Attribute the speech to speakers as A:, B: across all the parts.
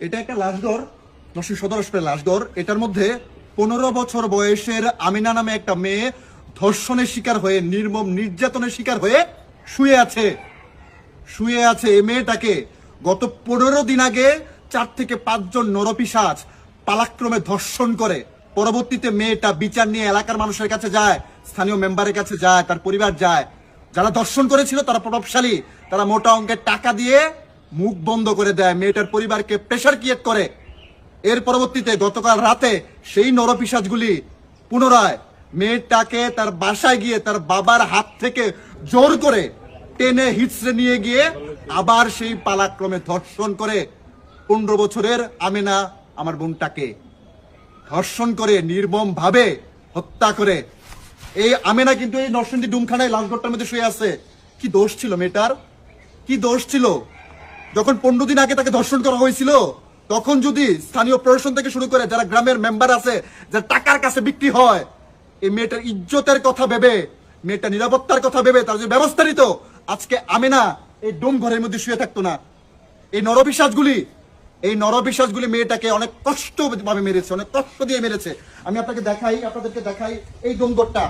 A: এটা একটা লাশঘর, নরসিংদী সদর হাসপাতালের লাশঘর। এটার মধ্যে 15 বছর বয়সের আমিনা নামে একটা মেয়ে ধর্ষণের শিকার হয়ে, নির্মম নির্যাতনের শিকার হয়ে শুয়ে আছে। এই মেয়েটাকে গত 15 দিন আগে 4 থেকে 5 জন নরপিশাচ পালাক্রমে ধর্ষণ করে। পরবর্তীতে মেয়েটা বিচার নিয়ে এলাকার মানুষের কাছে যায়, স্থানীয় মেম্বারের কাছে যায়, তার পরিবার যায়। যারা ধর্ষণ করেছিল তারা প্রভাবশালী, তারা মোটা অঙ্কের টাকা দিয়ে মুখ বন্ধ করে দেয়, মেয়েটার পরিবারকে প্রেশার ক্রিয়েট করে। এর পরবর্তীতে গতকাল রাতে সেই নরপিশাচগুলি পুনরায় মেয়েটাকে তার বাসায় গিয়ে তার বাবার হাত থেকে জোর করে টেনে হিচড়ে নিয়ে গিয়ে আবার সেই পালাক্রমে ধর্ষণ করে 15 বছরের আমিনা আমার বোনটাকে ধর্ষণ করে নির্মম ভাবে হত্যা করে। এই আমিনা কিন্তু এই নরসিংদী ডুমখানায় লাশঘরটার মধ্যে শুয়ে আছে। কি দোষ ছিল মেয়েটার? কি দোষ ছিল? যখন 15 দিন আগে তাকে ধর্ষণ করা হয়েছিল, তখন যদি স্থানীয় প্রশাসন থেকে শুরু করে যারা গ্রামের মেম্বার আছে, যারা টাকার কাছে বিক্রি হয়, এই মেয়েটার ইজ্জতের কথা ভেবে, মেয়েটার নিরাপত্তার কথা ভেবে তার যে ব্যবস্থা নিত, আজকে আমিনা এই ডোম ঘরের মধ্যে শুয়ে থাকতো না। এই নরপিশাচগুলি মেয়েটাকে অনেক কষ্ট ভাবে মেরেছে, অনেক কষ্ট দিয়ে মেরেছে। আমি আপনাদেরকে দেখাই এই ডোমঘরটা।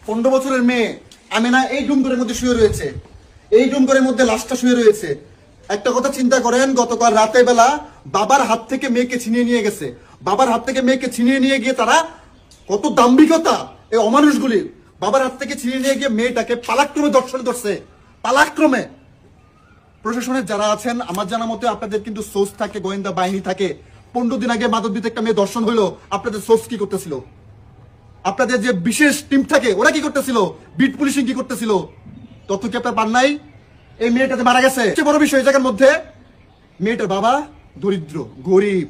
A: 15 বছরের মেয়ে আমিনা এই ডোমঘরের মধ্যে শুয়ে রয়েছে, এই ডোমঘরের মধ্যে লাশটা শুয়ে রয়েছে। একটা কথা চিন্তা করেন, গতকাল রাতে বেলা বাবার হাত থেকে মেয়েকে ছিনিয়ে নিয়ে গেছে। বাবার হাত থেকে মেয়েকে ছিনিয়ে নিয়ে গিয়ে তারা, কত দাম্ভিকতা এই অমানুষগুলি, বাবার হাত থেকে ছিনিয়ে নিয়ে গিয়ে মেয়েটাকে পালাক্রমে ধর্ষণ করছে। পালাক্রমে। প্রশাসনের যারা আছেন, আমার জানা মতে আপনাদের কিন্তু সোর্স থাকে, গোয়েন্দা বাহিনী থাকে। 15 দিন আগে মাদকবিতে একটা মেয়ে ধর্ষণ হইলো, আপনাদের সোর্স কি করতেছিল? আপনাদের যে বিশেষ টিম থাকে ওরা কি করতেছিল? বিট পুলিশিং কি করতেছিল? তথ্য কি আপনার পান নাই? এই মেয়েটাতে মারা গেছে। সবচেয়ে বড় বিষয়, এই জায়গার মধ্যে মেয়েটার বাবা দরিদ্র, গরিব।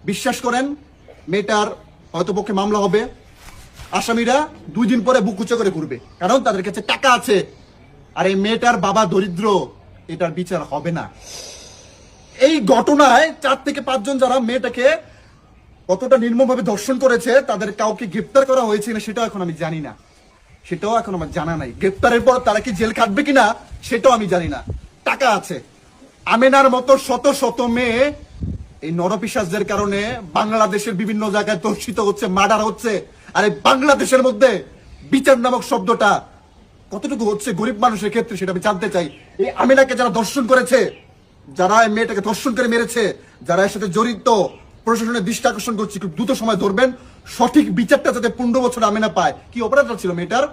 A: বিশ্বাস করেন, মেয়েটার হয়তো পক্ষে মামলা হবে, আসামিরা 2 দিন পরে বুক উঁচু করে ঘুরবে, কারণ তাদের কাছে টাকা আছে। আর এই মেয়েটার বাবা দরিদ্র, এটার বিচার হবে না। এই ঘটনায় 4 থেকে 5 জন যারা মেয়েটাকে কতটা নির্মমভাবে ধর্ষণ করেছে, তাদের কাউকে গ্রেপ্তার করা হয়েছে কিনা সেটাও এখন আমি জানি না, সেটাও এখন আমার জানা নাই। গ্রেপ্তারের পর তারা কি জেল কাটবে কিনা সেটাও আমি জানি না। টাকা আছে। আমিনার মতো শত শত মেয়ে এই নরপিশাচদের কারণে বাংলাদেশের বিভিন্ন জায়গায় ধর্ষিত হচ্ছে, মার্ডার হচ্ছে। আর এই বাংলাদেশের মধ্যে বিচার নামক শব্দটা কতটুকু হচ্ছে গরিব মানুষের ক্ষেত্রে সেটা আমি জানতে চাই। এই আমিনাকে যারা ধর্ষণ করেছে, যারা এই মেয়েটাকে ধর্ষণ করে মেরেছে, যারা এর সাথে জড়িত, প্রশাসনের দৃষ্টি আকর্ষণ করছি, খুব দ্রুত সময় ধরবেন, সঠিক বিচারটা যাতে 15 বছর আমিনা পায়। কি অপরাধ ছিল মেয়েটার?